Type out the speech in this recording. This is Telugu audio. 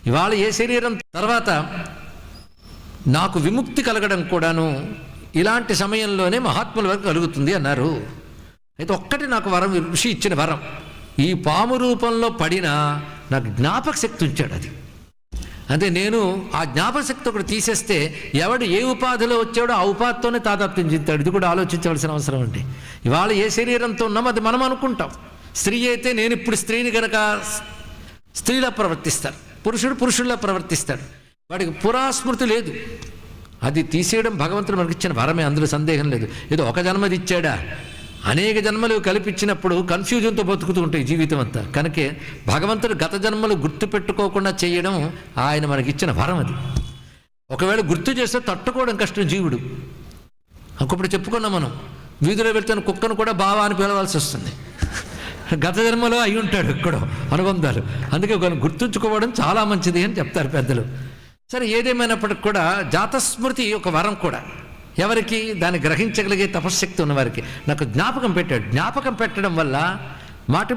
ఇవాళ ఏ శరీరం తర్వాత నాకు విముక్తి కలగడం కూడాను ఇలాంటి సమయంలోనే మహాత్ముల వరకు కలుగుతుంది అన్నారు. అయితే ఒక్కటి నాకు వరం, ఋషి ఇచ్చిన వరం, ఈ పాము రూపంలో పడినా నాకు జ్ఞాపక శక్తి ఉంచాడు. అది అంటే నేను ఆ జ్ఞాపక శక్తి ఒకటి తీసేస్తే ఎవడు ఏ ఉపాధిలో వచ్చాడో ఆ ఉపాధితోనే తాదాప్యం చెందుతాడు. ఇది కూడా ఆలోచించవలసిన అవసరం అండి. ఇవాళ ఏ శరీరంతో ఉన్నామో అది మనం అనుకుంటాం. స్త్రీ అయితే నేను ఇప్పుడు స్త్రీని కనుక స్త్రీలా ప్రవర్తిస్తాడు, పురుషుడు పురుషుల్లా ప్రవర్తిస్తాడు. వాడికి పురాస్మృతి లేదు. అది తీసేయడం భగవంతుడు మనకి ఇచ్చిన వరమే, అందులో సందేహం లేదు. ఏదో ఒక జన్మది ఇచ్చాడా, అనేక జన్మలు కల్పించినప్పుడు కన్ఫ్యూజన్తో బతుకుతూ ఉంటాయి జీవితం అంతా. కనుకే భగవంతుడు గత జన్మలు గుర్తు పెట్టుకోకుండా చేయడం ఆయన మనకిచ్చిన వరం. అది ఒకవేళ గుర్తు చేస్తే తట్టుకోవడం కష్టం జీవుడు. ఒకప్పుడు చెప్పుకున్నాం మనం, వీధిలో వెళ్తున్న కుక్కను కూడా బావా అని పిలవాల్సి వస్తుంది. గత జన్మలో అయి ఉంటాడు ఎక్కడో అనుబంధాలు. అందుకే ఒకరిని గుర్తుంచుకోవడం చాలా మంచిది అని చెప్తారు పెద్దలు. సరే, ఏదేమైనప్పటికి కూడా జాతస్మృతి ఒక వరం కూడా. ఎవరికి? దాన్ని గ్రహించగలిగే తపశ్శక్తి ఉన్నవారికి. నాకు జ్ఞాపకం పెట్టాడు. జ్ఞాపకం పెట్టడం వల్ల మాటి